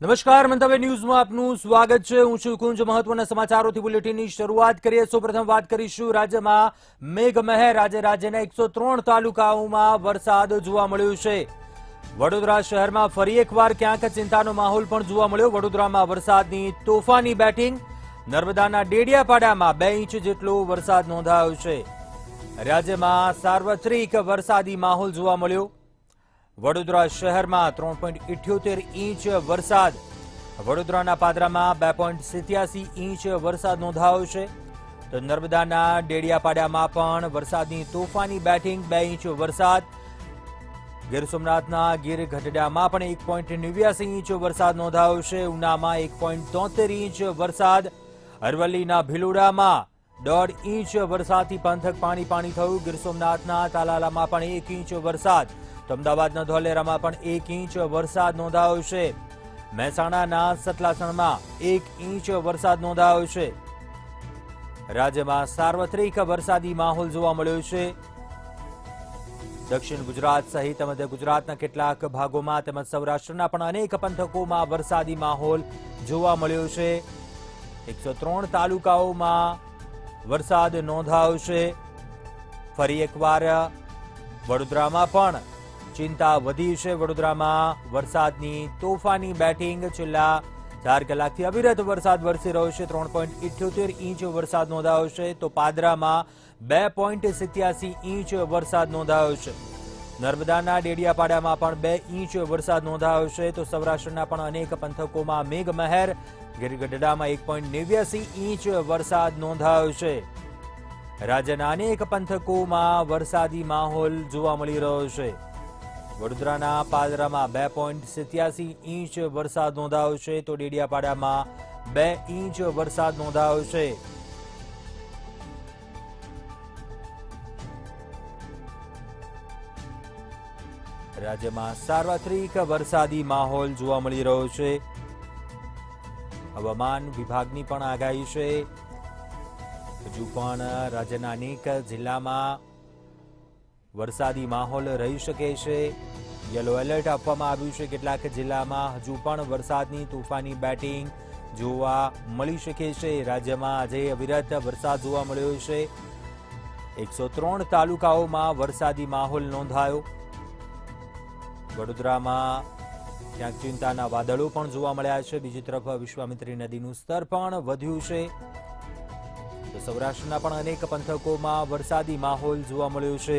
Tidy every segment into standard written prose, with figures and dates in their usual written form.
નમસ્કાર, મંતવ્ય ન્યૂઝમાં આપનું સ્વાગત છે. હું છું કુંજ. મહત્વના સમાચારોથી બુલેટિનની શરૂઆત કરીએ. સૌપ્રથમ વાત કરીશું રાજ્યમાં મેઘમહેર. આજે રાજ્યના 103 તાલુકાઓમાં વરસાદ જોવા મળ્યો છે. વડોદરા શહેરમાં ફરી એકવાર ક્યાંક ચિંતાનો માહોલ પણ જોવા મળ્યો. વડોદરામાં વરસાદની તોફાની બેટિંગ. નર્મદાના ડેડિયાપાડામાં 2 ઇંચ જેટલો વરસાદ નોંધાયો છે. રાજ્યમાં સાર્વત્રિક વરસાદી માહોલ જોવા મળ્યો. વડોદરા શહેરમાં 3.78 ઇંચ વરસાદ. વડોદરાના પાદરામાં 2.87 ઇંચ વરસાદ નોંધાયો છે. તો નર્મદાના ડેડિયાપાડામાં પણ વરસાદની તોફાની બેટિંગ, 2 ઇંચ વરસાદ. ગીર સોમનાથના ગીર ગઢડામાં પણ 1.89 ઇંચ વરસાદ નોંધાયો છે. ઉનામાં 1.73 ઇંચ વરસાદ. અરવલ્લીના ભિલોડામાં 1.5 ઇંચ વરસાદથી પંથક પાણી પાણી થયું. ગીર સોમનાથના તાલાલામાં પણ 1 ઇંચ વરસાદ. તો અમદાવાદના ધોલેરામાં પણ 1 ઇંચ વરસાદ નોંધાયો છે. મહેસાણાના સતલાસણમાં 1 ઇંચ વરસાદ નોંધાયો છે. રાજ્યમાં સાર્વત્રિક વરસાદી માહોલ જોવા મળ્યો છે. દક્ષિણ ગુજરાત સહિત મધ્ય ગુજરાતના કેટલાક ભાગોમાં તેમજ સૌરાષ્ટ્રના પણ અનેક પંથકોમાં વરસાદી માહોલ જોવા મળ્યો છે. 103 તાલુકાઓમાં વરસાદ નોંધાયો છે. ફરી એકવાર વડોદરામાં પણ ચિંતા વધી છે. વડોદરામાં વરસાદની તોફાની બેટિંગ. છેલ્લા 4 કલાકથી અવિરત વરસાદ વરસી રહ્યો છે. 3.78 ઇંચ વરસાદ નોંધાયો છે. તો પાદરામાં 2.87 ઇંચ વરસાદ નોંધાયો છે. નર્મદાના ડેડિયાપાડામાં પણ 2 ઇંચ વરસાદ નોંધાયો છે. તો સૌરાષ્ટ્રના પણ અનેક પંથકોમાં મેઘમહેર. ગીર ગઢડામાં 1.89 ઇંચ વરસાદ નોંધાયો છે. રાજ્યના અનેક પંથકોમાં વરસાદી માહોલ જોવા મળી રહ્યો છે. વડોદરાના પાદરામાં 2.87 ઇંચ વરસાદ નોંધાયો છે. તો ડેડિયાપાડામાં 2 ઇંચ વરસાદ નોંધાયો છે. રાજ્યમાં સાર્વત્રિક વરસાદી માહોલ જોવા મળી રહ્યો છે. હવામાન વિભાગની પણ આગાહી છે. હજુ પણ રાજ્યના અનેક જિલ્લામાં વરસાદી માહોલ રહી શકે છે. યલો એલર્ટ આપવામાં આવ્યું છે. કેટલાક જિલ્લામાં હજુ પણ વરસાદની તોફાની બેટિંગ જોવા મળી શકે છે. રાજ્યમાં આજે અવિરત વરસાદ જોવા મળ્યો છે. 103 તાલુકાઓમાં વરસાદી માહોલ નોંધાયો. વડોદરામાં ક્યાંક ચિંતાના વાદળો પણ જોવા મળ્યા છે. બીજી તરફ વિશ્વામિત્રી નદીનું સ્તર પણ વધ્યું છે. તો સૌરાષ્ટ્રના પણ અનેક પંથકોમાં વરસાદી માહોલ જોવા મળ્યો છે.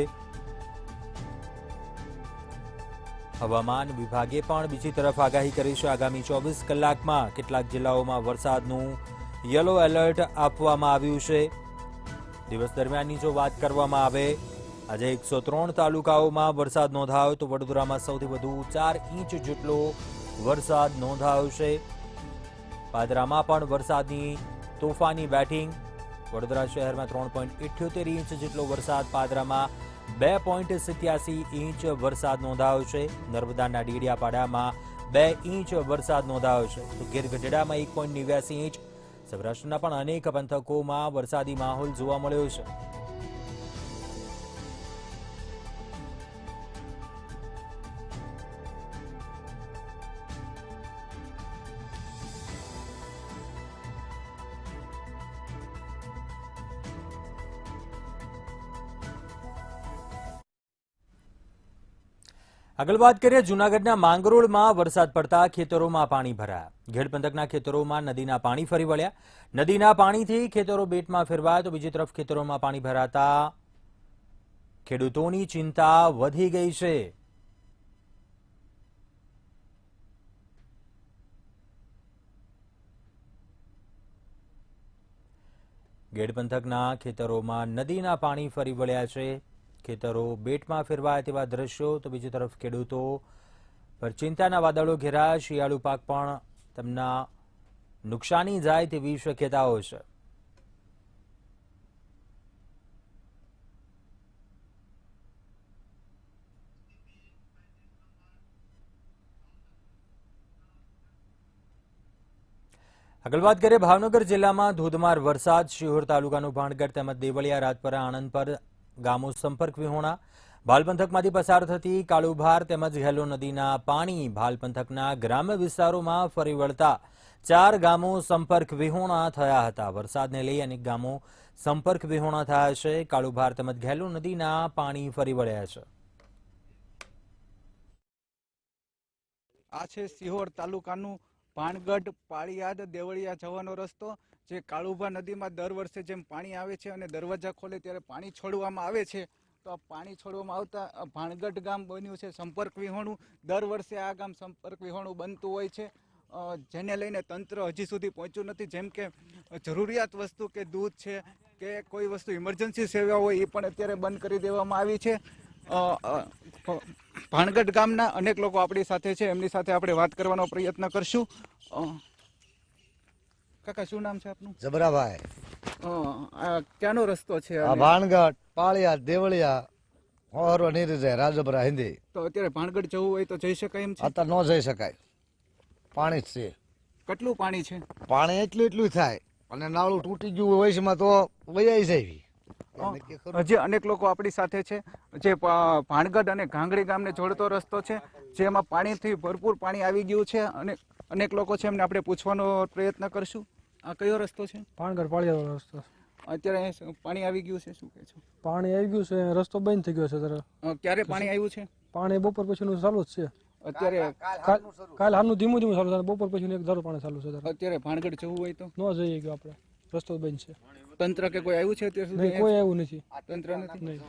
હવામાન વિભાગે પણ બીજી તરફ આગાહી કરી છે. આગામી 24 કલાકમાં કેટલાક જિલ્લાઓમાં વરસાદનું યલો એલર્ટ આપવામાં આવ્યું છે. દિવસ દરમિયાનની જો વાત કરવામાં આવે, આજે 103 તાલુકાઓમાં વરસાદ નોંધાયો. તો વડોદરામાં સૌથી વધુ 4 ઇંચ જેટલો વરસાદ નોંધાયો છે. પાદરામાં પણ વરસાદની તોફાની બેટિંગ. વડોદરા શહેરમાં 3.78 ઇંચ જેટલો વરસાદ. પાદરામાં 2.87 ઇંચ વરસાદ નોંધાયો છે. નર્મદાના ડેડિયાપાડામાં 2 ઇંચ વરસાદ નોંધાયો છે. તો ગીર ગઢડામાં 1.89 ઇંચ. સૌરાષ્ટ્રના પણ અનેક પંથકોમાં વરસાદી માહોલ જોવા મળ્યો છે. આગળ વાત કરીએ, જૂનાગઢના માંગરોળમાં વરસાદ પડતા ખેતરોમાં પાણી ભરાયા. ઘેડ પંથકના ખેતરોમાં નદીના પાણી ફરી વળ્યા. નદીના પાણીથી ખેતરો બેટમાં ફેરવાયા. તો બીજી તરફ ખેતરોમાં પાણી ભરાતા ખેડૂતોની ચિંતા વધી ગઈ છે. ઘેડ પંથકના ખેતરોમાં નદીના પાણી ફરી વળ્યા છે. ખેતરો બેટમાં ફેરવાયા તેવા દ્રશ્યો. તો બીજી તરફ ખેડૂતો પર ચિંતાના વાદળો ઘેરાયા. શિયાળુ પાક પણ તેમના નુકસાની જાય તેવી શક્યતાઓ છે. આગળ વાત કરીએ, ભાવનગર જિલ્લામાં ધોધમાર વરસાદ. શિહોર તાલુકાનું ભાણગઢ તેમજ દેવળિયા, રાજપરા, આણંદ પર ગામો સંપર્ક વિહોણા. ભાલ પંથકમાંથી પસાર થતી કાળુભાર તેમજ ઘેલો નદીના પાણી ભાલ પંથકના ગ્રામ્ય વિસ્તારોમાં ફરી વળતા 4 ગામો સંપર્ક વિહોણા થયા હતા. વરસાદને લઈ અનેક ગામો સંપર્ક વિહોણા થયા છે. કાળુભાર તેમજ ઘેલો નદીના પાણી ફરી વળ્યા છે. આ છે સિહોર તાલુકાનું ભાણગઢ પાળિયાદ દેવળિયા જવાનો રસ્તો, જે કાળુભા નદીમાં દર વર્ષે જેમ પાણી આવે છે અને દરવાજા ખોલે ત્યારે પાણી છોડવામાં આવે છે, તો આ પાણી છોડવામાં આવતા ભાણગઢ ગામ બન્યું છે સંપર્ક વિહોણું. દર વર્ષે આ ગામ સંપર્ક વિહોણું બનતું હોય છે, જેને લઈને તંત્ર હજી સુધી પહોંચ્યું નથી. જેમ કે જરૂરિયાત વસ્તુ કે દૂધ છે કે કોઈ વસ્તુ ઇમરજન્સી સેવા હોય એ પણ અત્યારે બંધ કરી દેવામાં આવી છે. ભાણગઢ ગામના અનેક લોકો આપણી સાથે છે, એમની સાથે આપણે વાત કરવાનો પ્રયત્ન કરશું. કાકા, શું નામ છે આપનું? જબરાભાઈ. આ ક્યાંનો રસ્તો છે? આ ભાણગઢ પાળિયા દેવળિયા ઓરો નીરજે રાજબરા હિન્દી. તો અત્યારે ભાણગઢ જવું હોય તો જઈ શકાય એમ છે? અત્યારે ન જઈ શકાય, પાણી જ છે. કેટલું પાણી છે? પાણી એટલું થાય અને નાળું તૂટી ગયું હોય છે તો વૈયાઈ જાય. હજી અનેક લોકો આપણી સાથે છે, જે ભાણગઢ અને ઘાંગડી ગામને જોડતો રસ્તો છે, જેમાં પાણીથી ભરપૂર પાણી આવી ગયું છે અને અનેક લોકો છે, એમને આપણે પૂછવાનો પ્રયત્ન કરશું. આ કયો રસ્તો છે? ભાણગઢ પાળિયાદનો રસ્તો. અત્યારે પાણી આવી ગયું છે, શું કહે છે? પાણી આવી ગયું છે, રસ્તો બંધ થઈ ગયો છે. ત્યારે ક્યારે પાણી આવ્યું છે? પાણી બપોર પછીનું ચાલુ જ છે. અત્યારે કાલ હાલનું ધીમું ધીમું ચાલુ છે, બપોર પછીનું એક ધારું પાણી ચાલુ છે. અત્યારે ભાણગઢ જવું હોય તો ન જઈએ ગયો આપણે, રસ્તો બંધ છે. તંત્ર કે કોઈ આવ્યું છે અત્યાર સુધી? કોઈ આવ્યું નથી. તંત્ર નથી.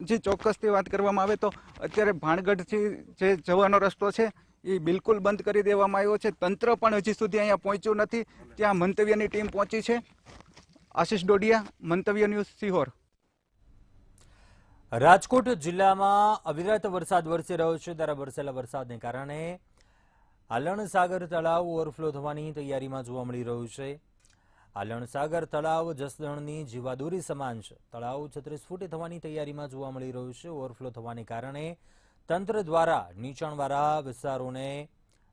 જે ચોક્કસથી વાત કરવામાં આવે તો અત્યારે ભાણગઢથી જે જવાનો રસ્તો છે એ બિલકુલ બંધ કરી દેવામાં આવ્યો છે. તંત્ર પણ હજી સુધી અહીંયા પહોંચ્યું નથી. ત્યાં મંતવ્યની ટીમ પહોંચી છે. આશિષ ડોડિયા, મંતવ્ય ન્યૂઝ, સિહોર. રાજકોટ જિલ્લામાં અવિરત વરસાદ વરસી રહ્યો છે. ત્યારે વરસેલા વરસાદને કારણે આલણસાગર તળાવ ઓવરફ્લો થવાની તૈયારીમાં જોવા મળી રહ્યું છે. આલણસાગર તળાવ જસદણની જીવાદોરી સમાન છે. તળાવ 36 ફૂટે થવાની તૈયારીમાં જોવા મળી રહ્યું છે. ઓવરફ્લો થવાને કારણે તંત્ર દ્વારા નીચાણવાળા વિસ્તારોને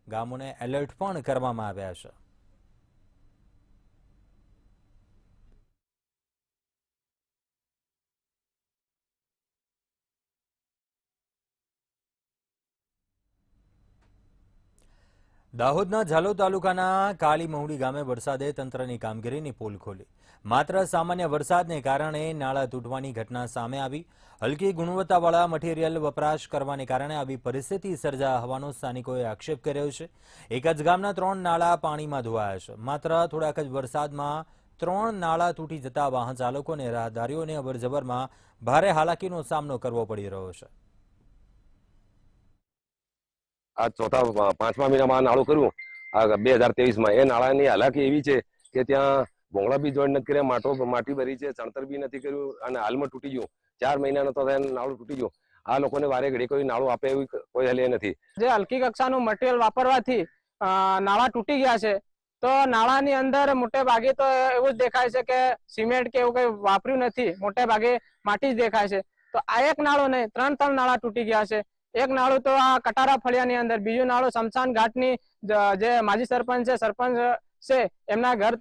ગામોને એલર્ટ પણ કરવામાં આવ્યા છે. દાહોદના ઝાલોદ તાલુકાના કાળી મહુડી ગામે વરસાદે તંત્રની કામગીરીની પોલ ખોલી. માત્ર સામાન્ય વરસાદને કારણે નાળા તૂટવાની ઘટના સામે આવી. હલકી ગુણવત્તાવાળા મટીરીયલ વપરાશ કરવાને કારણે આવી પરિસ્થિતિ સર્જાયા હોવાનો સ્થાનિકોએ આક્ષેપ કર્યો છે. એક જ ગામના 3 નાળા પાણીમાં ધોવાયા છે. માત્ર થોડાક જ વરસાદમાં 3 નાળા તૂટી જતા વાહન ચાલકો અને રાહદારીઓને અવરજવરમાં ભારે હાલાકીનો સામનો કરવો પડી રહ્યો છે. આ ચોથા 5મા મહિનામાં નાળું કર્યું 2023માં. એ નાળાની હાલાકી એવી છે કે ત્યાં ભોંગળા બી જોઈન્ટ નથી કર્યા, માટી ભરી છે, ચણતર બી નથી કર્યું અને હાલમાં તૂટી ગયું. 4 મહિનાનો તો નાળું તૂટી ગયું. આ લોકોને વારે ઘડી કોઈ નાળું આપે એવી કોઈ હલે નથી. જે હલકી કક્ષાનું મટીરિયલ વાપરવાથી નાળા તૂટી ગયા છે, તો નાળાની અંદર મોટે ભાગે તો એવું જ દેખાય છે કે સિમેન્ટ કે એવું કઈ વાપર્યું નથી. મોટે ભાગે માટી જ દેખાય છે. તો આ એક નાળો નહીં, 3 નાળા તૂટી ગયા છે. એક નાળું તો આ કટારા ફળિયાની અંદર, બીજું નાળું શમશાન ઘાટની જે માજી સરપંચ છે એમના ઘર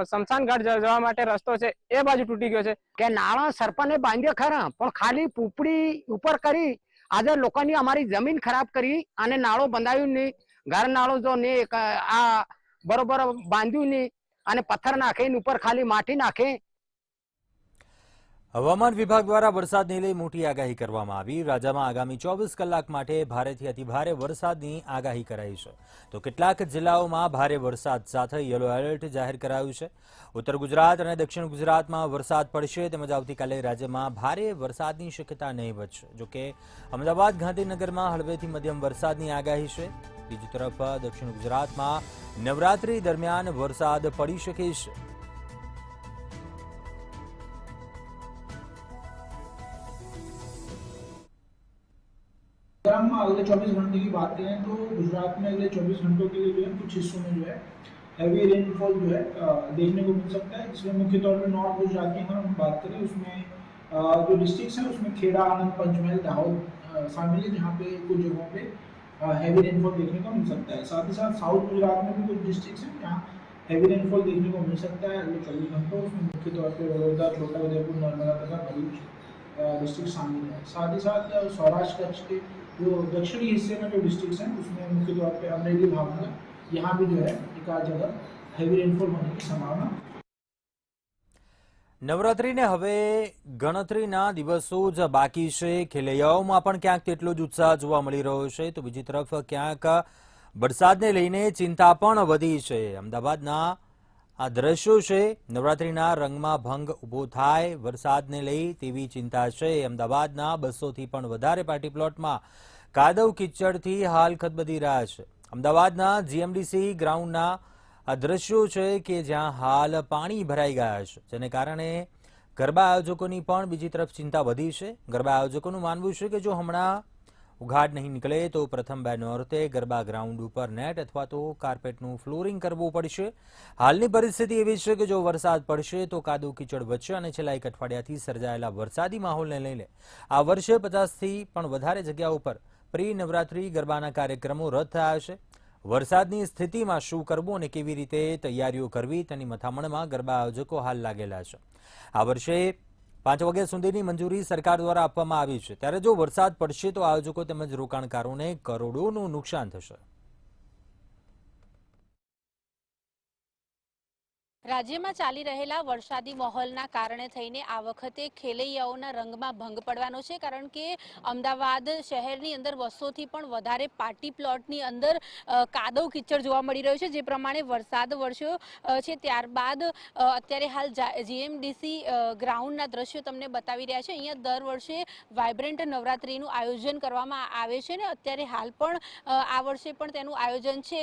શમશાન ઘાટ જવા માટે રસ્તો છે એ બાજુ તૂટી ગયો છે. કે નાળા સરપંચે બાંધ્યો ખરા, પણ ખાલી પૂપડી ઉપર કરી આજે લોકોની અમારી જમીન ખરાબ કરી અને નાળો બંધાયું નહીં. ઘર નાળો જો નહીં આ બરોબર બાંધ્યું નહીં અને પથ્થર નાખીને ઉપર ખાલી માટી નાખે. હવામાન વિભાગ દ્વારા વરસાદને લઈ મોટી આગાહી કરવામાં આવી. રાજ્યમાં આગામી 24 કલાક માટે ભારેથી અતિભારે વરસાદની આગાહી કરાઈ છે. તો કેટલાક જિલ્લાઓમાં ભારે વરસાદ સાથે યલો એલર્ટ જાહેર કરાયું છે. ઉત્તર ગુજરાત અને દક્ષિણ ગુજરાતમાં વરસાદ પડશે, તેમજ આવતીકાલે રાજ્યમાં ભારે વરસાદની શક્યતા નહીવત છે. જોકે અમદાવાદ, ગાંધીનગરમાં હળવેથી મધ્યમ વરસાદની આગાહી છે. બીજી તરફ દક્ષિણ ગુજરાતમાં નવરાત્રી દરમિયાન વરસાદ પડી શકે છે. अगर हम अगले 24 घंटे की बात करें तो गुजरात में अगले 24 घंटों के लिए जो है कुछ हिस्सों में जो है हैवी रेनफॉल जो है देखने को मिल सकता है, जिसमें मुख्य तौर पर नॉर्थ गुजरात की अगर हम बात करें उसमें जो डिस्ट्रिक्ट्स हैं उसमें खेड़ा, आनंद, पंचमहल, दाहोद शामिल है, जहाँ पे कुछ जगहों पे हैवी रेनफॉल देखने को मिल सकता है. साथ ही साथ साउथ गुजरात में भी कुछ डिस्ट्रिक्ट्स हैं जहाँ हैवी रेनफॉल देखने को मिल सकता है अगले 24 घंटों. उसमें मुख्य तौर पर वडोदरा, छोटा उदयपुर, नर्मदा तथा भरूच डिस्ट्रिक्ट शामिल है। साथ ही साथ सौराष्ट्र कच्छ के जो दक्षिणी हिस्से में जो डिस्ट्रिक्ट्स हैं उसमें मुख्य तौर पे अमरेली, भावनगर, यहाँ भी जो है एक आध जगह हेवी रेनफॉल होने की संभावना। નવરાત્રીને હવે ગણતરીના દિવસો જ બાકી છે। ખેલૈયાઓમાં પણ ક્યાંક તેટલો જ ઉત્સાહ જોવા મળી રહ્યો છે, તો બીજી તરફ ક્યાંક વરસાદને લઈને ચિંતા પણ વધી છે। અમદાવાદના આ દ્રશ્યો છે, નવરાત્રીના રંગમાં ભંગ ઊભો થાય વરસાદને લઈ તેવી ચિંતા છે। અમદાવાદના 200થી પણ વધારે પાર્ટી પ્લોટમાં કાદવ કિચડથી હાલ ખદબદી રહ્યા છે। અમદાવાદના જીએમડીસી ગ્રાઉન્ડના આ દ્રશ્યો છે કે જ્યાં હાલ પાણી ભરાઈ ગયા છે, જેને કારણે ગરબા આયોજકોની પણ બીજી તરફ ચિંતા વધી છે। ગરબા આયોજકોનું માનવું છે કે જો હમણાં ઉઘાડ નહીં નીકળે તો પ્રથમ 2 નોરતે ગરબા ગ્રાઉન્ડ ઉપર નેટ અથવા તો કાર્પેટનું ફ્લોરિંગ કરવું પડશે। હાલની પરિસ્થિતિ એવી છે કે જો વરસાદ પડશે તો કાદવ કીચડ વધશે અને છેલ્લા 1 અઠવાડિયાથી સર્જાયેલા વરસાદી માહોલને લઈને આ વર્ષે 50થી પણ વધારે જગ્યાઓ પર પ્રી નવરાત્રી ગરબાના કાર્યક્રમો રદ થયા છે। વરસાદની સ્થિતિમાં શું કરવું અને કેવી રીતે તૈયારીઓ કરવી તેની મથામણમાં ગરબા આયોજકો હાલ લાગેલા છે। આ વર્ષે 5 વાગ્યા સુધીની મંજૂરી સરકાર દ્વારા આપવામાં આવી છે, ત્યારે જો વરસાદ પડશે તો આયોજકો તેમજ રોકાણકારોને કરોડોનું નુકસાન થશે। રાજ્યમાં ચાલી રહેલા વરસાદી માહોલના કારણે થઈને આ વખતે ખેલૈયાઓના રંગમાં ભંગ પડવાનો છે, કારણ કે અમદાવાદ શહેરની અંદર 200થી પણ વધારે પાર્ટી પ્લોટની અંદર કાદવ કિચડ જોવા મળી રહ્યો છે। જે પ્રમાણે વરસાદ વરસ્યો છે ત્યારબાદ અત્યારે હાલ જીએમડીસી ગ્રાઉન્ડના દ્રશ્યો તમને બતાવી રહ્યા છે। અહીંયા દર વર્ષે વાઇબ્રન્ટ નવરાત્રીનું આયોજન કરવામાં આવે છે ને અત્યારે હાલ પણ આ વર્ષે પણ તેનું આયોજન છે।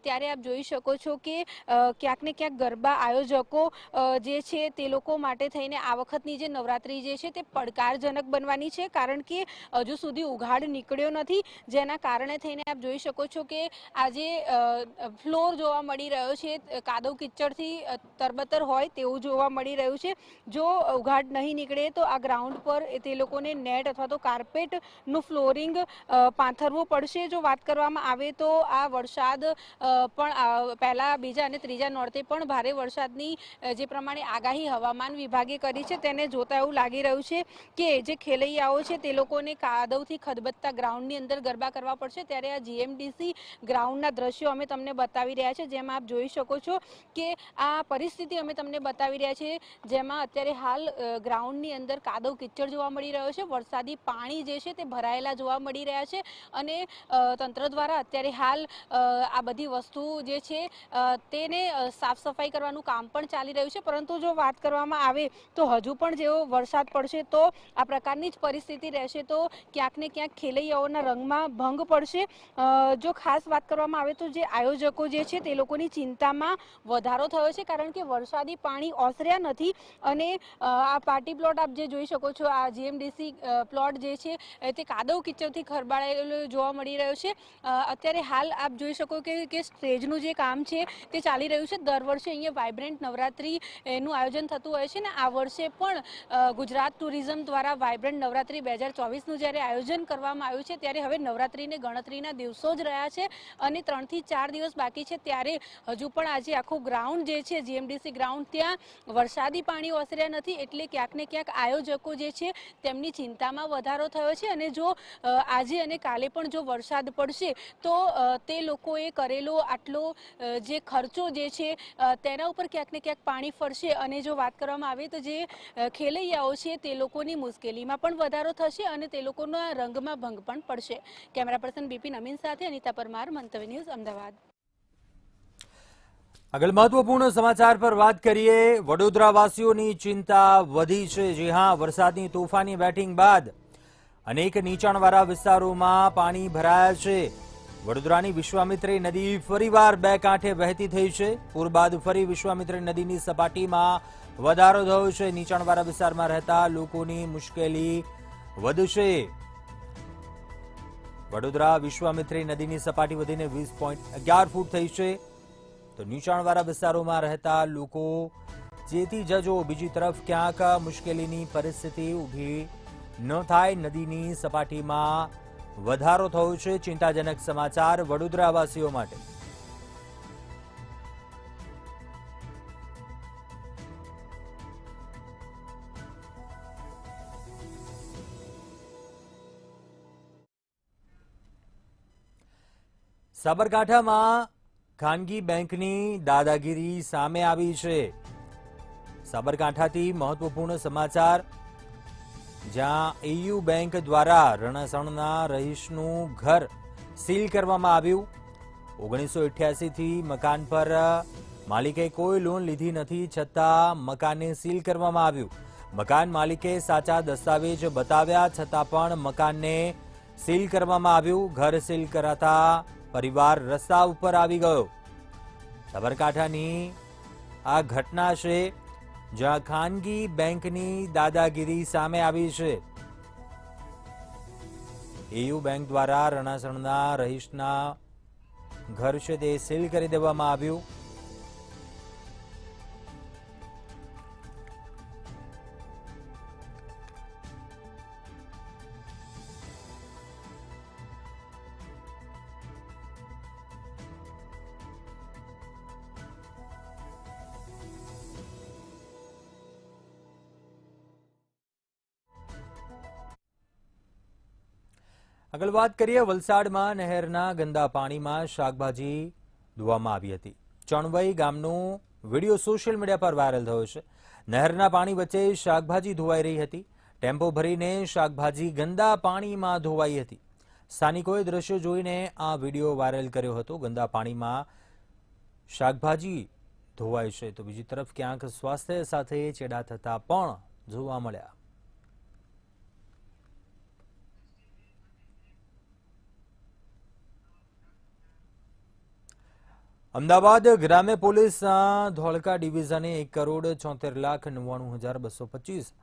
ત્યારે આપ જોઈ શકો છો કે ક્યાંક ને ક્યાંક ગરબા આયોજકો જે છે તે લોકો માટે થઈને આ વખતની જે નવરાત્રી જે છે તે પડકારજનક બનવાની છે, કારણ કે હજુ સુધી ઉઘાડ નીકળ્યો નથી, જેના કારણે થઈને આપ જોઈ શકો છો કે આજે ફ્લોર જોવા મળી રહ્યો છે કાદવ કિચડથી તરબતર હોય તેવું જોવા મળી રહ્યું છે। જો ઉઘાડ નહીં નીકળે તો આ ગ્રાઉન્ડ પર તે લોકોને નેટ અથવા તો કાર્પેટનું ફ્લોરિંગ પાથરવું પડશે। જો વાત કરવામાં આવે તો આ વરસાદ પણ પહેલા, બીજા અને ત્રીજા નોરતે પણ ભારે વરસાદની જે પ્રમાણે આગાહી હવામાન વિભાગે કરી છે તેને જોતા એવું લાગી રહ્યું છે કે જે ખેલૈયાઓ છે તે લોકોને કાદવથી ખદબદતા ગ્રાઉન્ડની અંદર ગરબા કરવા પડશે। ત્યારે આ જીએમડીસી ગ્રાઉન્ડના દ્રશ્યો અમે તમને બતાવી રહ્યા છે, જેમાં આપ જોઈ શકો છો કે આ પરિસ્થિતિ અમે તમને બતાવી રહ્યા છીએ, જેમાં અત્યારે હાલ ગ્રાઉન્ડની અંદર કાદવ કિચડ જોવા મળી રહ્યો છે। વરસાદી પાણી જે છે તે ભરાયેલા જોવા મળી રહ્યા છે અને તંત્ર દ્વારા અત્યારે હાલ આ બધી વસ્તુ જે છે તેને સાફ સફાઈ કરવાનું કામ પણ ચાલી રહ્યું છે। પરંતુ જો વાત કરવામાં આવે તો હજુ પણ જેવો વરસાદ પડશે તો આ પ્રકારની જ પરિસ્થિતિ રહેશે, તો ક્યાંક ને ક્યાંક ખેલૈયાઓના રંગમાં ભંગ પડશે। જો ખાસ વાત કરવામાં આવે તો જે આયોજકો જે છે તે લોકોની ચિંતામાં વધારો થયો છે, કારણ કે વરસાદી પાણી ઓસર્યા નથી અને આ પાર્ટી પ્લોટ આપ જે જોઈ શકો છો, આ જીએમડીસી પ્લોટ જે છે તે કાદવ કિચડથી ખરબાળેલો જોવા મળી રહ્યો છે। અત્યારે હાલ આપ જોઈ શકો કે સ્ટેજનું જે કામ છે તે ચાલી રહ્યું છે। દર વર્ષે અહીંયા વાઇબ્રન્ટ નવરાત્રી નું આયોજન થતું હોય છે ને આ વર્ષે પણ ગુજરાત ટુરિઝમ દ્વારા વાઇબ્રન્ટ નવરાત્રી 2024નું જ્યારે આયોજન કરવામાં આવ્યું છે, ત્યારે હવે નવરાત્રીને ગણતરીના દિવસો જ રહ્યા છે અને 3 થી 4 દિવસ બાકી છે। ત્યારે હજુ પણ આજે આખું ગ્રાઉન્ડ જે છે જીએમડીસી ગ્રાઉન્ડ, ત્યાં વરસાદી પાણી ઓસર્યા નથી, એટલે ક્યાંક ને ક્યાંક આયોજકો જે છે તેમની ચિંતામાં વધારો થયો છે અને જો આજે અને કાલે પણ જો વરસાદ પડશે તો તે લોકોએ કરેલો આટલો જે ખર્ચો જે છે તેના ઉપર ક્યાંક ને ક્યાંક પાણી ફરશે અને જો વાત કરવામાં આવે તો જે ખેલૈયાઓ છે તે લોકોની મુશ્કેલીમાં પણ વધારો થશે અને તે લોકોના રંગમાં ભંગ પણ પડશે। કેમેરા પર્સન બિપિન અમીન સાથે અનિતા પરમાર, મંતવ્ય ન્યૂઝ, અમદાવાદ। આગળ મહત્વપૂર્ણ સમાચાર પર વાત કરીએ। વડોદરાવાસીઓની ચિંતા વધી છે। જી હા, વરસાદની તોફાની બેટિંગ બાદ અનેક નીચાણવાળા વિસ્તારોમાં પાણી ભરાયા છે। વડોદરાની વિશ્વામિત્રી નદી ફરીવાર 2 કાંઠે વહેતી થઈ છે। પૂર બાદ ફરી વિશ્વામિત્રી નદીની સપાટીમાં વધારો થયો છે। નીચાણવાળા વિસ્તારમાં રહેતા લોકોની મુશ્કેલી વધશે। વડોદરા વિશ્વામિત્રી નદીની સપાટી વધીને 20.11 ફૂટ થઈ છે, તો નીચાણવાળા વિસ્તારોમાં રહેતા લોકો ચેતી જજો। બીજી તરફ ક્યાંક મુશ્કેલીની પરિસ્થિતિ ઊભી ન થાય, નદીની સપાટીમાં વધારો થયો છે। ચિંતાજનક સમાચાર વડોદરાવાસીઓ માટે। સાબરકાંઠામાં ખાનગી બેંકની દાદાગીરી સામે આવી છે. સાબરકાંઠાથી મહત્વપૂર્ણ સમાચાર, જ્યાં એયુ બેંક દ્વારા રણાસણના રહીશનું ઘર સીલ કરવામાં આવ્યું. 1988 થી મકાન પર માલિકે કોઈ લોન લીધી નથી, છતાં મકાનને સીલ કરવામાં આવ્યું. મકાન માલિકે સાચા દસ્તાવેજ બતાવ્યા છતાં પણ મકાનને સીલ કરવામાં આવ્યું. ઘર સીલ કરાતા પરિવાર રસ્તા ઉપર આવી ગયો. સાબરકાંઠાની આ ઘટના છે, જ્યાં ખાનગી બેંકની દાદાગીરી સામે આવી છે. એયુ બેંક દ્વારા રણાસણના રહીશના ઘર છે તે સીલ કરી દેવામાં આવ્યું. આગળ વાત કરીએ, વલસાડમાં નહેરના ગંદા પાણીમાં શાકભાજી ધોવામાં આવી હતી. ચણવઈ ગામનો વિડીયો સોશિયલ મીડિયા પર વાયરલ થયો છે. નહેરના પાણી વચ્ચે શાકભાજી ધોવાઈ રહી હતી. ટેમ્પો ભરીને શાકભાજી ગંદા પાણીમાં ધોવાઈ હતી. સ્થાનિકોએ દ્રશ્યો જોઈને આ વિડીયો વાયરલ કર્યો હતો. ગંદા પાણીમાં શાકભાજી ધોવાય છે તો બીજી તરફ ક્યાંક સ્વાસ્થ્ય સાથે ચેડા થતા પણ જોવા મળ્યા. અમદાવાદ ગ્રામ્ય પોલીસના ધોળકા ડિવિઝને 1,76,99,225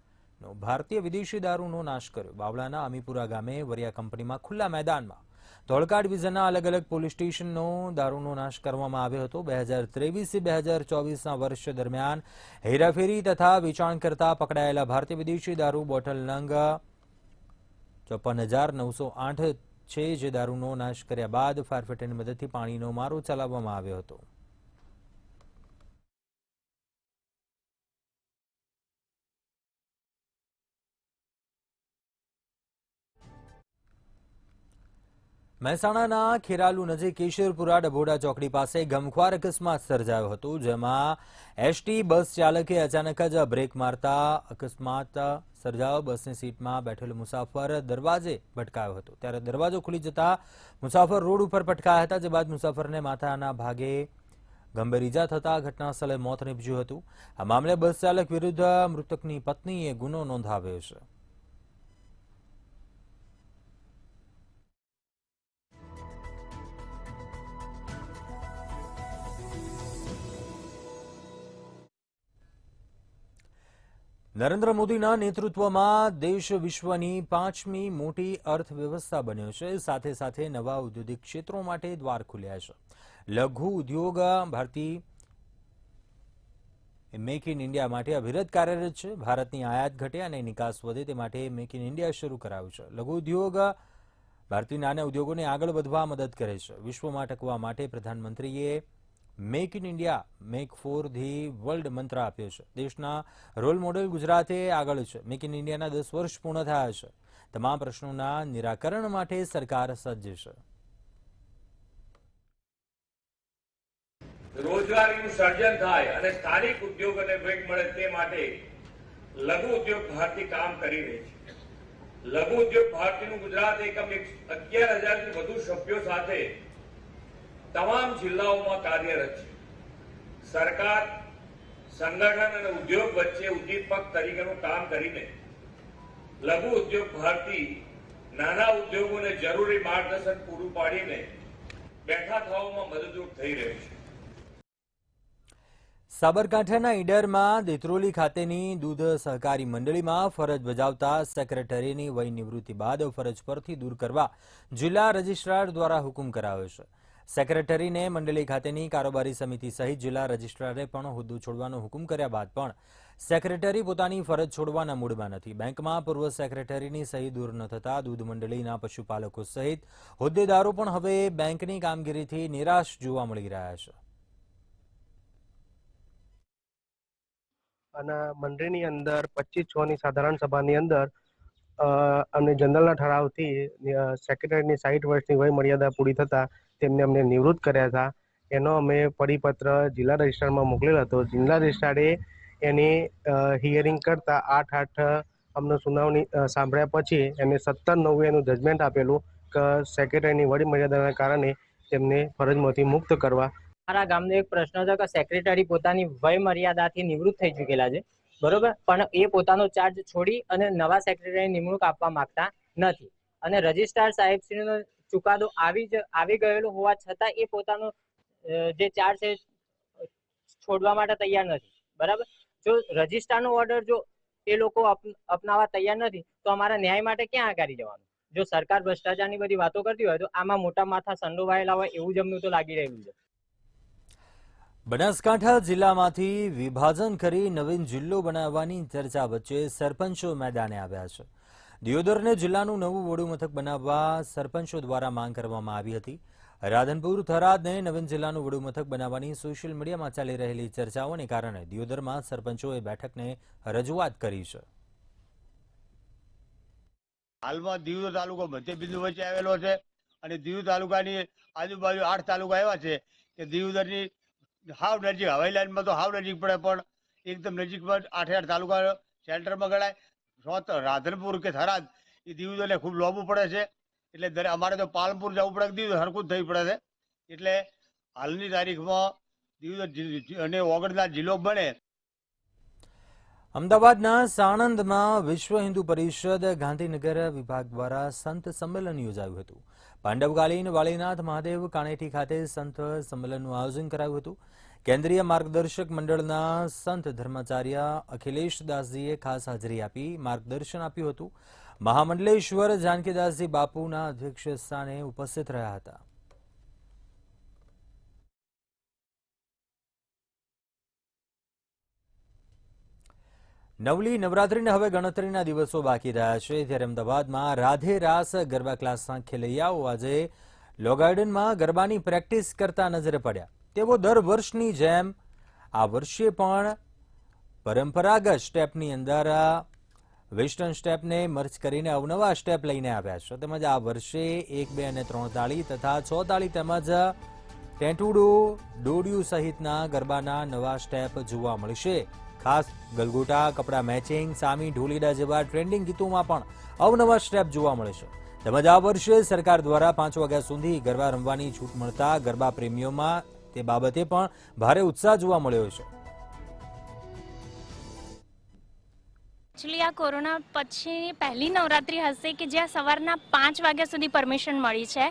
નો ભારતીય વિદેશી દારૂનો નાશ કર્યો. બાવળાના અમીપુરા ગામે વરિયા કંપનીમાં ખુલ્લા મેદાનમાં ધોળકા ડિવિઝનના અલગ અલગ પોલીસ સ્ટેશનનો દારૂનો નાશ કરવામાં આવ્યો હતો. 2023 થી 2024ના વર્ષ દરમિયાન હેરાફેરી તથા વેચાણ કરતા પકડાયેલા ભારતીય વિદેશી દારૂ બોટલ નંગ 54,908 છે, જે દારૂનો નાશ કર્યા બાદ ફાયર ફાઇટરની મદદથી પાણીનો મારો ચલાવવામાં આવ્યો હતો. મહેસાણાના ખેરાલુ નજીક કેશરપુરા ડભોડા ચોકડી પાસે ગમખ્વાર અકસ્માત સર્જાયો હતો, જેમાં એસટી બસ ચાલકે અચાનક જ બ્રેક મારતા અકસ્માત સર્જાયો. બસની સીટમાં બેઠેલો મુસાફર દરવાજે ભટકાયો હતો, ત્યારે દરવાજો ખુલી જતા મુસાફર રોડ ઉપર પટકાયા હતા, જે બાદ મુસાફરને માથાના ભાગે ગંભીર ઈજા થતા ઘટના સ્થળે મોત નીપજ્યું હતું. આ મામલે બસ ચાલક વિરુદ્ધ મૃતકની પત્નીએ ગુનો નોંધાવ્યો છે. નરેન્દ્ર મોદીના નેતૃત્વમાં દેશ વિશ્વની 5મી મોટી અર્થવ્યવસ્થા બન્યો છે. સાથે સાથે નવા ઔદ્યોગિક ક્ષેત્રો માટે દ્વાર ખુલ્યા છે. લઘુ ઉદ્યોગ ભારતી મેક ઇન ઇન્ડિયા માટે અવિરત કાર્યરત છે. ભારતની આયાત ઘટે અને નિકાસ વધે તે માટે મેક ઇન ઇન્ડિયા શરૂ કરાયું છે. લઘુ ઉદ્યોગ ભારતીય નાના ઉદ્યોગોને આગળ વધવા મદદ કરે છે. વિશ્વમાં ટકવા માટે પ્રધાનમંત્રીએ make in India, make for the world મંત્ર આપ્યો છે. દેશના રોલ મોડેલ ગુજરાતે આગળ છે. મેક ઇન ઇન્ડિયાના 10 વર્ષ પૂર્ણ થયા છે. તમામ પ્રશ્નોના નિરાકરણ માટે સરકાર સજ્જ છે. રોજગારીનું સર્જન થાય અને સ્થાનિક ઉદ્યોગોને વેગ મળે તે માટે લઘુ ઉદ્યોગ ભારતી કામ કરી રહી છે. લઘુ ઉદ્યોગ ભારતીનું ગુજરાત એકમ 11,000થી વધુ સભ્યો સાથે તમામ જિલ્લાઓમાં કાર્યરત છે. સરકાર, સંગઠન અને ઉદ્યોગ વચ્ચે ઉદ્દીપક તરીકેનું કામ કરીને લઘુ ઉદ્યોગ ભારતી નાના ઉદ્યોગોને જરૂરી માર્ગદર્શન પૂરું પાડીને બેઠા થવામાં મદદરૂપ થઈ રહ્યું છે. સાબરકાંઠાના ઈડરમાં દેત્રોલી ખાતેની દૂધ સહકારી મંડળીમાં ફરજ બજાવતા સેક્રેટરીની વય નિવૃત્તિ બાદ ફરજ પરથી દૂર કરવા જિલ્લા રજિસ્ટ્રાર દ્વારા હુકમ કરાયો છે. સેક્રેટરીને મંડળી ખાતેની કારોબારી સમિતિ સહિત જિલ્લા રજિસ્ટ્રારે પણ હોદ્દો છોડવાનો હુકમ કર્યા બાદ પણ સેક્રેટરી પોતાની ફરજ છોડવાના મૂડમાં નથી. બેંકમાં પૂર્વ સેક્રેટરીની સહી દૂર ન થતા દૂધ મંડળીના પશુપાલકો સહિત હોદ્દેદારો પણ હવે બેંકની કામગીરીથી નિરાશ જોવા મળી રહ્યા છે. અને મંડળીની અંદર 25/6ની સાધારણ સભાની અંદર અમને જનરલના ઠરાવથી સેક્રેટરીની 60 વર્ષની વય મર્યાદા પૂરી થતા તેમને અમને નિવૃત્ત કર્યા હતા. એનો અમે પરિપત્ર જિલ્લા રજિસ્ટ્રારમાં મોકલેલો હતો. જિલ્લા રજિસ્ટ્રારે એની હિયરિંગ કરતા 8/8 અમને સુનાવણી સાંભળ્યા પછી એને 17/9 એનું જજમેન્ટ આપેલું કે સેક્રેટરીની વય મર્યાદાના કારણે તેમને ફરજમાંથી મુક્ત કરવા. મારા ગામનો એક પ્રશ્ન છે કે સેક્રેટરી પોતાની વય મર્યાદાથી નિવૃત્ત થઈ ચૂકેલા છે, બરોબર, પણ એ પોતાનો ચાર્જ છોડી અને નવા સેક્રેટરીની નિમણૂક આપવા માંગતા નથી અને રજિસ્ટ્રાર સાહેબશ્રીનો ચુકાદો આવી ગયેલો હોવા છતાં એ પોતાનો જે ચાર્જ છે છોડવા માટે તૈયાર નથી, બરાબર. જો રજિસ્ટ્રારનો ઓર્ડર જો એ લોકો અપનાવવા તૈયાર નથી તો અમારા ન્યાય માટે ક્યાં આગારી જવાનું? જો સરકાર ભ્રષ્ટાચારની બધી વાતો કરતી હોય તો આમાં મોટા માથા સંડોવાયેલા હોય એવું જ અમને તો લાગી રહ્યું છે. બનાસકાંઠા જિલ્લામાંથી વિભાજન કરી નવીન જિલ્લો બનાવવાની ચર્ચા વચ્ચે સરપંચો મેદાને આવ્યા છે. દિયોદરને જિલ્લાનું નવું વડુ મથક બનાવવા સરપંચો દ્વારા માંગ કરવામાં આવી હતી. રાધનપુર થરાદને નવીન જિલ્લાનું વડુ મથક બનાવવાની સોશિયલ મીડિયામાં ચાલી રહેલી ચર્ચાઓને કારણે દિયોદરમાં સરપંચોએ બેઠકને રજૂઆત કરી છે. હાલમાં દિયોદર તાલુકો મધ્ય બિંદુ વચ્ચે આવેલો છે અને દિયોદર તાલુકાની આજુબાજુ 8 તાલુકા એવા છે કે દિયોદરની હાવ નજીક, હવાઈ લાઈનમાં તો હાવ નજીક પડે, પણ એકદમ નજીકમાં 8 તાલુકા સેન્ટરમાં ગણાય. રાધનપુર કે થરાદ એ દિયોદરને ખૂબ લોબું પડે છે, એટલે અમારે તો પાલનપુર જવું પડે, દિયોદર હરકું જ થઈ પડે છે. એટલે હાલની તારીખમાં દિયોદર અને ઓગણના જિલ્લો બને. અમદાવાદના સાણંદમાં વિશ્વ હિન્દુ પરિષદ ગાંધીનગર વિભાગ દ્વારા સંત સંમેલન યોજાયું હતું. પાંડવકાલીન વાળીનાથ મહાદેવ કાણેઠી ખાતે સંત સંમેલનનું આયોજન કરાયું હતું. કેન્દ્રીય માર્ગદર્શક મંડળના સંત ધર્માચાર્ય અખિલેશ દાસજીએ ખાસ હાજરી આપી માર્ગદર્શન આપ્યું હતું. મહામંડલેશ્વર જાનકીદાસજી બાપુના અધ્યક્ષ સ્થાને ઉપસ્થિત રહ્યા હતા. નવલી નવરાત્રીને હવે ગણતરીના દિવસો બાકી રહ્યા છે, ત્યારે અમદાવાદમાં રાધે રાસ ગરબા ક્લાસના ખેલૈયાઓ આજે લો ગાર્ડનમાં ગરબાની પ્રેક્ટિસ કરતા નજરે પડ્યા. તેઓ દર વર્ષની જેમ આ વર્ષે પણ પરંપરાગત સ્ટેપની અંદર વેસ્ટર્ન સ્ટેપને મર્જ કરીને અવનવા સ્ટેપ લઈને આવ્યા છે. તેમજ આ વર્ષે 1, 2 અને 3 તાળી તથા 6 તાળી તેમજ ટેટુડો, દોડિયું સહિતના ગરબાના નવા સ્ટેપ જોવા મળશે. ખાસ ગલગોટા, કપડા મેચિંગ, સામી, ઢોલીડા જેવા ટ્રેન્ડિંગ ગીતોમાં પણ અવનવા સ્ટેપ જોવા મળે છે. તેમજ આ વર્ષે સરકાર દ્વારા 5 વાગ્યા સુધી ગરબા રમવાની છૂટ મળતા ગરબા પ્રેમીઓમાં તે બાબતે પણ ભારે ઉત્સાહ જોવા મળ્યો છે. એકચ્યુઅલી આ કોરોના પછીની પહેલી નવરાત્રી હશે કે જ્યાં સવારના 5 વાગ્યા સુધી પરમિશન મળી છે.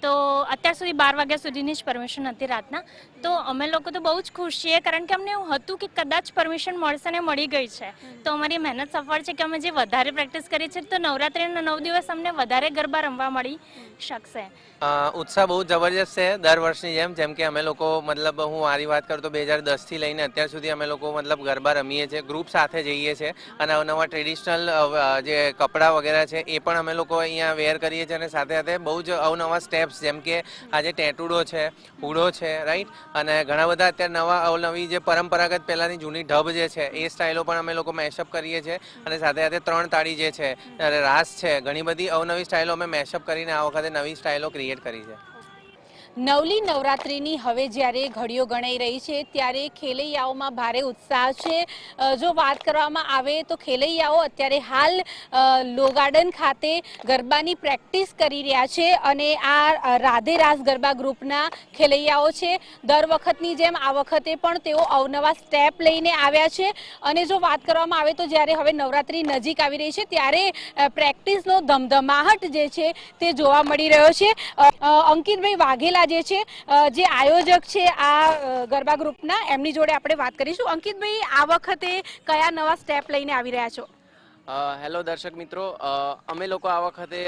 તો અત્યાર સુધી 12 વાગ્યા સુધીની જ પરમિશન હતી રાતના. તો અમે લોકો તો બહુ જ ખુશ છીએ, કારણ કે અમને એવું હતું કે કદાચ પરમિશન મળશે ને મળી ગઈ છે તો અમારી મહેનત સફળ છે કે અમે જે વધારે પ્રેક્ટિસ કરી છે તો નવરાત્રિના 9 દિવસ અમને વધારે ગરબા રમવા મળી શકશે. ઉત્સાહ બહુ જબરજસ્ત છે દર વર્ષની જેમ કે અમે લોકો મતલબ હું મારી વાત કરું તો 2010થી લઈને અત્યાર સુધી અમે લોકો મતલબ ગરબા રમીએ છીએ, ગ્રુપ સાથે જઈએ છીએ અને નવા ટ્રેડિશનલ જે કપડાં વગેરે છે એ પણ અમે લોકો અહીંયા વેર કરીએ છીએ અને સાથે સાથે બહુ જ અવનવા સ્ટેપ્સ જેમ કે આજે ટેટુડો છે, હુડો છે, રાઈટ, અને ઘણા બધા અત્યારે નવા અવનવી જે પરંપરાગત પહેલાંની જૂની ઢબ જે છે એ સ્ટાઇલો પણ અમે લોકો મેશઅપ કરીએ છીએ અને સાથે સાથે 3 તાળી જે છે, રાસ છે, ઘણી બધી અવનવી સ્ટાઇલો અમે મેશઅપ કરીને આ વખતે નવી સ્ટાઇલો ક્રિએટ કરી છે. નવલી નવરાત્રિની હવે જ્યારે ઘડીઓ ગણાઈ રહી છે ત્યારે ખેલૈયાઓમાં ભારે ઉત્સાહ છે. જો વાત કરવામાં આવે તો ખેલૈયાઓ અત્યારે હાલ લો ગાર્ડન ખાતે ગરબાની પ્રેક્ટિસ કરી રહ્યા છે અને આ રાધે રાસ ગરબા ગ્રુપના ખેલૈયાઓ છે. દર વખતની જેમ આ વખતે પણ તેઓ અવનવા સ્ટેપ લઈને આવ્યા છે અને જો વાત કરવામાં આવે તો જ્યારે હવે નવરાત્રિ નજીક આવી રહી છે ત્યારે પ્રેક્ટિસનો ધમધમાહટ જે છે તે જોવા મળી રહ્યો છે. અંકિતભાઈ વાઘેલા જે છે જે આયોજક છે આ ગરબા ગ્રુપના, એમની જોડે આપણે વાત કરીશું. અંકિતભાઈ, આ વખતે કયા નવા સ્ટેપ લઈને આવી રહ્યા છો? હેલો દર્શક મિત્રો, અમે લોકો આ વખતે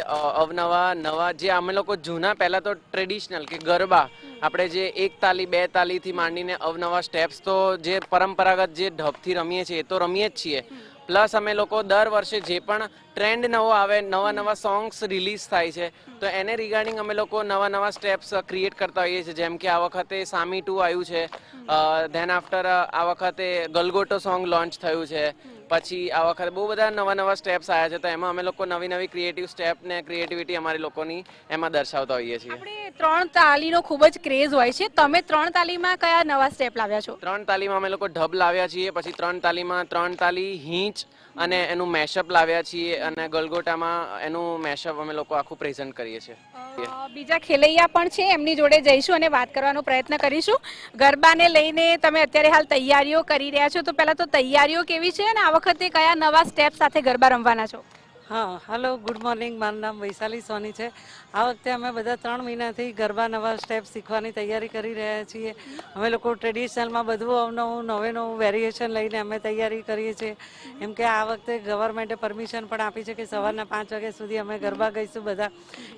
નવા જે અમે લોકો જૂના પહેલાં તો ટ્રેડિશનલ કે ગરબા આપણે જે 1 તાલી 2 તાલીથી માંડીને અવનવા સ્ટેપ્સ તો જે પરંપરાગત જે ઢબથી રમીએ છીએ એ તો રમીએ જ છીએ. પ્લસ અમે લોકો દર વર્ષે જે પણ ટ્રેન્ડ નવો આવે, નવા સોંગ્સ રિલીઝ થાય છે તો એને રિગાર્ડિંગ અમે લોકો નવા નવા સ્ટેપ્સ ક્રિએટ કરતા હોઈએ છીએ, જેમ કે આ વખતે સામી 2 આવ્યું છે, ધેન આફ્ટર આ વખતે ગલગોટો સોંગ લોન્ચ થયું છે, પછી આ વખતે બહુ બધા નવા સ્ટેપ્સ આવ્યા છે, તો એમાં અમે લોકો નવી ક્રિએટિવ સ્ટેપ ને ક્રિએટિવિટી અમારી લોકોની એમાં દર્શાવતા હોઈએ છીએ. આપણે 3 તાલીનો ખૂબ જ ક્રેઝ હોય છે, તમે 3 તાલીમાં કયા નવા સ્ટેપ લાવ્યા છો? 3 તાલીમાં અમે લોકો ઢબ લાવ્યા છીએ, પછી 3 તાલીમાં 3 તાલી હિંચ અને એનું મેશઅપ લાવ્યા છીએ, અને ગલગોટામાં એનું મેશઅપ અમે લોકો આખું પ્રેઝન્ટ કરીએ છીએ. બીજા ખેલૈયા પણ છે, એમની જોડે જઈશું અને વાત કરવાનો પ્રયત્ન કરીશું. ગરબાને લઈને તમે અત્યારે હાલ તૈયારીઓ કરી રહ્યા છો, તો પહેલા તો તૈયારીઓ કેવી છે અને આ વખતે કયા નવા સ્ટેપ સાથે ગરબા રમવાના છો? હા, હેલો, ગુડ મોર્નિંગ. મારું નામ વૈશાલી સોની છે. આ વખતે અમે બધા 3 મહિનાથી ગરબા નવા સ્ટેપ શીખવાની તૈયારી કરી રહ્યા છીએ. અમે લોકો ટ્રેડિશનલમાં બધું નવું વેરિએશન લઈને અમે તૈયારી કરીએ છીએ. એમ કે આ વખતે ગવર્મેન્ટે પરમિશન પણ આપી છે કે સવારના 5 વાગ્યા સુધી અમે ગરબા ગઈશું બધા,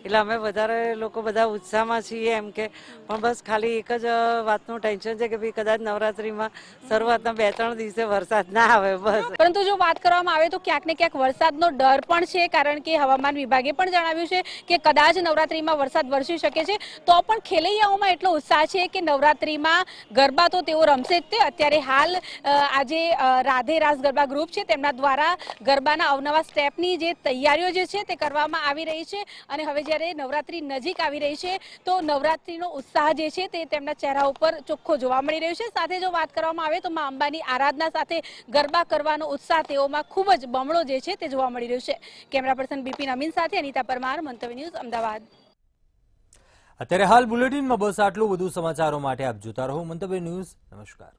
એટલે અમે વધારે લોકો બધા ઉત્સાહમાં છીએ. એમ કે પણ બસ ખાલી એક જ વાતનું ટેન્શન છે કે ભાઈ કદાચ નવરાત્રિમાં શરૂઆતના 2-3 દિવસે વરસાદ ના આવે બસ. પરંતુ જો વાત કરવામાં આવે તો ક્યાંક ને ક્યાંક વરસાદનો ડર પણ છે, કારણ કે હવામાન વિભાગે પણ જણાવ્યું છે કે કદાચ નવરાત્રીમાં વરસાદ વરસી શકે છે, તો પણ ખેલૈયાઓમાં એટલો ઉત્સાહ છે કે નવરાત્રીમાં ગરબા તો તેઓ રમશે જ. તે અત્યારે હાલ આજે રાધે રાસ ગરબા ગ્રુપ છે, તેમના દ્વારા ગરબાના અવનવા સ્ટેપની જે તૈયારીઓ જે છે તે કરવામાં આવી રહી છે, અને હવે જ્યારે નવરાત્રી નજીક આવી રહી છે તો નવરાત્રીનો ઉત્સાહ જે છે તે તેમના ચહેરા ઉપર ચોખ્ખો જોવા મળી રહ્યો છે. સાથે જો વાત કરવામાં આવે તો મા અંબાની આરાધના સાથે ગરબા કરવાનો ઉત્સાહ તેઓમાં ખૂબ જ બમણો જે છે તે જોવા મળી રહ્યો છે. કેમેરા પર્સન બિપિન અમીન સાથે અનિતા પરમાર, મંતવ્ય ન્યૂઝ, અમદાવાદ. અત્યારે હાલ બુલેટિનમાં બસ આટલું. વધુ સમાચારો માટે આપ જોતા રહો મંતવ્ય ન્યૂઝ. નમસ્કાર.